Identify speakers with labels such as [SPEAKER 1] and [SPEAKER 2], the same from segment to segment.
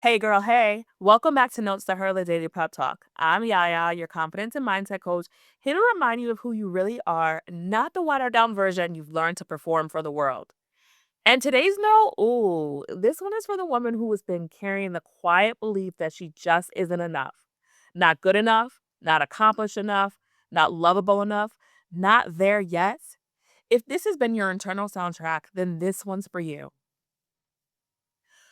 [SPEAKER 1] Hey girl, hey. Welcome back to Notes to Her the Daily Pep Talk. I'm Yaya, your confidence and mindset coach, here to remind you of who you really are, not the watered down version you've learned to perform for the world. And today's note, this one is for the woman who has been carrying the quiet belief that she just isn't enough. Not good enough, not accomplished enough, not lovable enough, not there yet. If this has been your internal soundtrack, then this one's for you.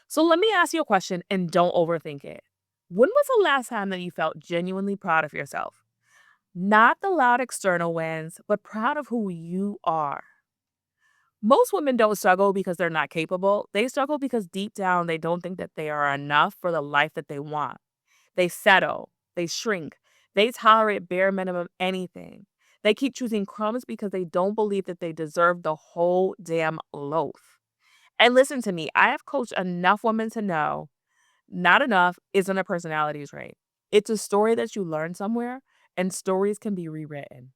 [SPEAKER 1] So let me ask you a question and don't overthink it. When was the last time that you felt genuinely proud of yourself? Not the loud external wins, but proud of who you are. Most women don't struggle because they're not capable. They struggle because deep down they don't think that they are enough for the life that they want. They settle, they shrink, they tolerate bare minimum anything. They keep choosing crumbs because they don't believe that they deserve the whole damn loaf. And listen to me, I have coached enough women to know not enough isn't a personality trait. It's a story that you learn somewhere, and stories can be rewritten.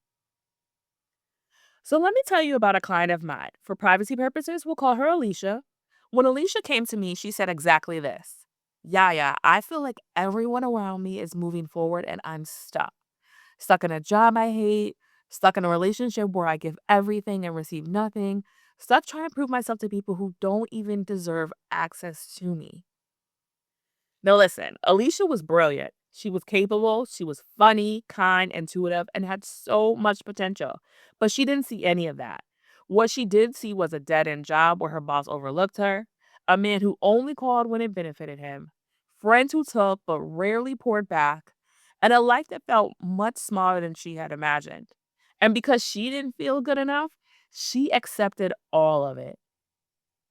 [SPEAKER 1] So let me tell you about a client of mine. For privacy purposes, we'll call her Alicia. When Alicia came to me, she said exactly this. Yaya, I feel like everyone around me is moving forward and I'm stuck. Stuck in a job I hate, stuck in a relationship where I give everything and receive nothing, stuck trying to prove myself to people who don't even deserve access to me. Now, listen, Alicia was brilliant. She was capable, she was funny, kind, intuitive, and had so much potential. But she didn't see any of that. What she did see was a dead end job where her boss overlooked her, a man who only called when it benefited him, friends who took but rarely poured back, and a life that felt much smaller than she had imagined. And because she didn't feel good enough, she accepted all of it.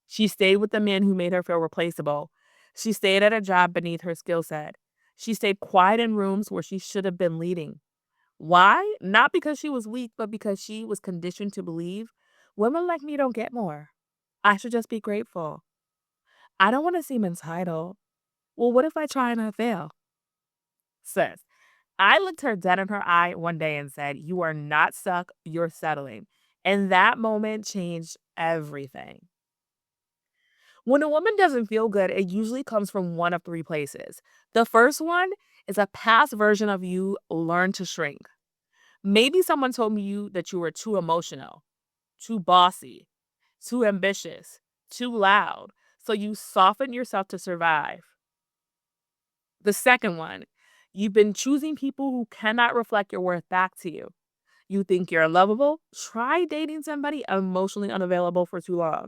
[SPEAKER 1] She stayed with the man who made her feel replaceable. She stayed at a job beneath her skill set. She stayed quiet in rooms where she should have been leading. Why? Not because she was weak, but because she was conditioned to believe women like me don't get more. I should just be grateful. I don't want to seem entitled. Well, what if I try and I fail? Sis, I looked her dead in her eye one day and said, "You are not stuck, you're settling." And that moment changed everything. When a woman doesn't feel good, it usually comes from one of three places. The first one is a past version of you learned to shrink. Maybe someone told you that you were too emotional, too bossy, too ambitious, too loud. So you soften yourself to survive. The second one, you've been choosing people who cannot reflect your worth back to you. You think you're lovable? Try dating somebody emotionally unavailable for too long.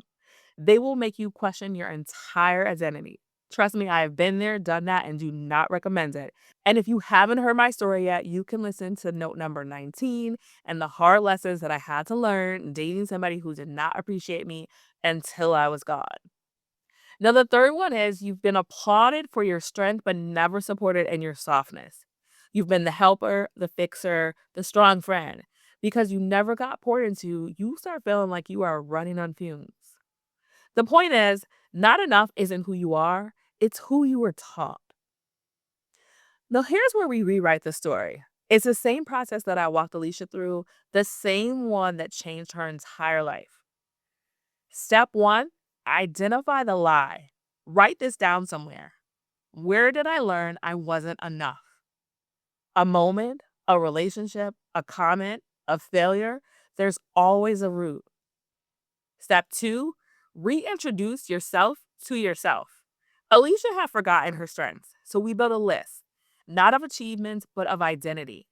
[SPEAKER 1] They will make you question your entire identity. Trust me, I have been there, done that, and do not recommend it. And if you haven't heard my story yet, you can listen to note number 19 and the hard lessons that I had to learn dating somebody who did not appreciate me until I was gone. Now, the third one is you've been applauded for your strength, but never supported in your softness. You've been the helper, the fixer, the strong friend. Because you never got poured into, you start feeling like you are running on fumes. The point is, not enough isn't who you are, it's who you were taught. Now, here's where we rewrite the story. It's the same process that I walked Alicia through, the same one that changed her entire life. Step one, identify the lie. Write this down somewhere. Where did I learn I wasn't enough? A moment, a relationship, a comment, a failure? There's always a root. Step two, reintroduce yourself to yourself. Alicia had forgotten her strengths, so we built a list, not of achievements, but of identity.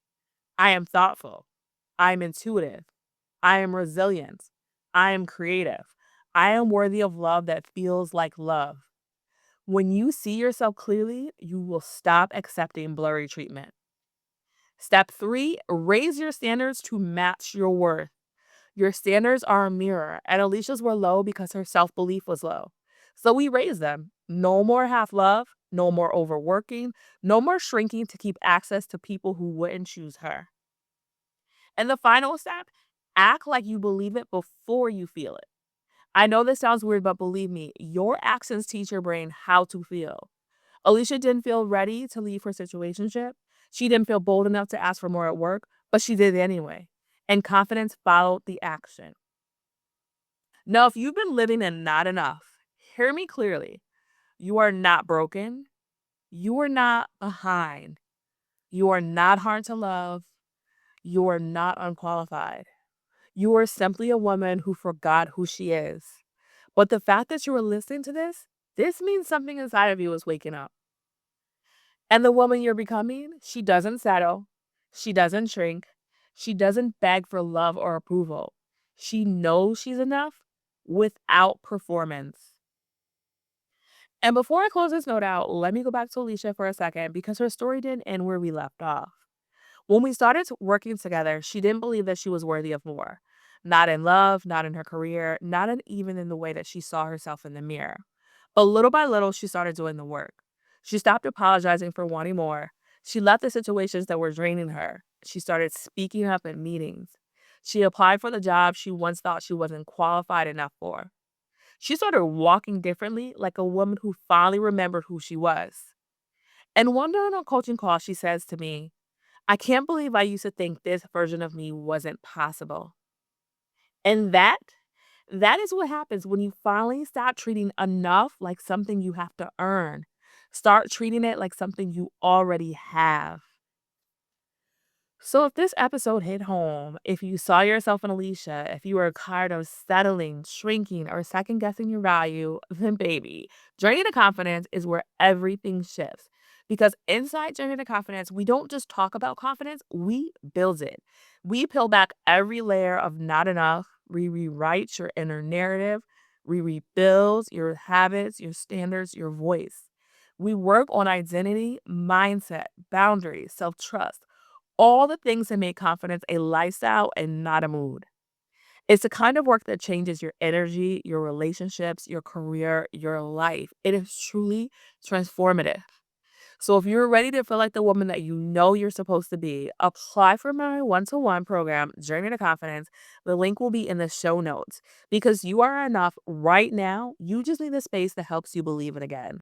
[SPEAKER 1] I am thoughtful. I am intuitive. I am resilient. I am creative. I am worthy of love that feels like love. When you see yourself clearly, you will stop accepting blurry treatment. Step three, raise your standards to match your worth. Your standards are a mirror, and Alicia's were low because her self belief was low. So we raised them. No more half love, no more overworking, no more shrinking to keep access to people who wouldn't choose her. And the final step, act like you believe it before you feel it. I know this sounds weird, but believe me, your actions teach your brain how to feel. Alicia didn't feel ready to leave her situationship. She didn't feel bold enough to ask for more at work, but she did anyway. And confidence followed the action. Now, if you've been living in not enough, hear me clearly. You are not broken. You are not behind. You are not hard to love. You are not unqualified. You are simply a woman who forgot who she is. But the fact that you are listening to this means something inside of you is waking up. And the woman you're becoming, she doesn't settle. She doesn't shrink. She doesn't beg for love or approval. She knows she's enough without performance. And before I close this note out, let me go back to Alicia for a second because her story didn't end where we left off. When we started working together, she didn't believe that she was worthy of more. Not in love, not in her career, not even in the way that she saw herself in the mirror. But little by little, she started doing the work. She stopped apologizing for wanting more. She left the situations that were draining her. She started speaking up in meetings. She applied for the job she once thought she wasn't qualified enough for. She started walking differently, like a woman who finally remembered who she was. And one day on a coaching call, she says to me, I can't believe I used to think this version of me wasn't possible. And that is what happens when you finally stop treating enough like something you have to earn. Start treating it like something you already have. So if this episode hit home, if you saw yourself in Alicia, if you were tired of settling, shrinking, or second guessing your value, then baby, Journey to Confidence is where everything shifts. Because inside Journey to Confidence, we don't just talk about confidence, we build it. We peel back every layer of not enough, we rewrite your inner narrative, we rebuild your habits, your standards, your voice. We work on identity, mindset, boundaries, self trust, all the things that make confidence a lifestyle and not a mood. It's the kind of work that changes your energy, your relationships, your career, your life. It is truly transformative. So if you're ready to feel like the woman that you know you're supposed to be, apply for my one-to-one program, Journey to Confidence. The link will be in the show notes because you are enough right now. You just need a space that helps you believe it again.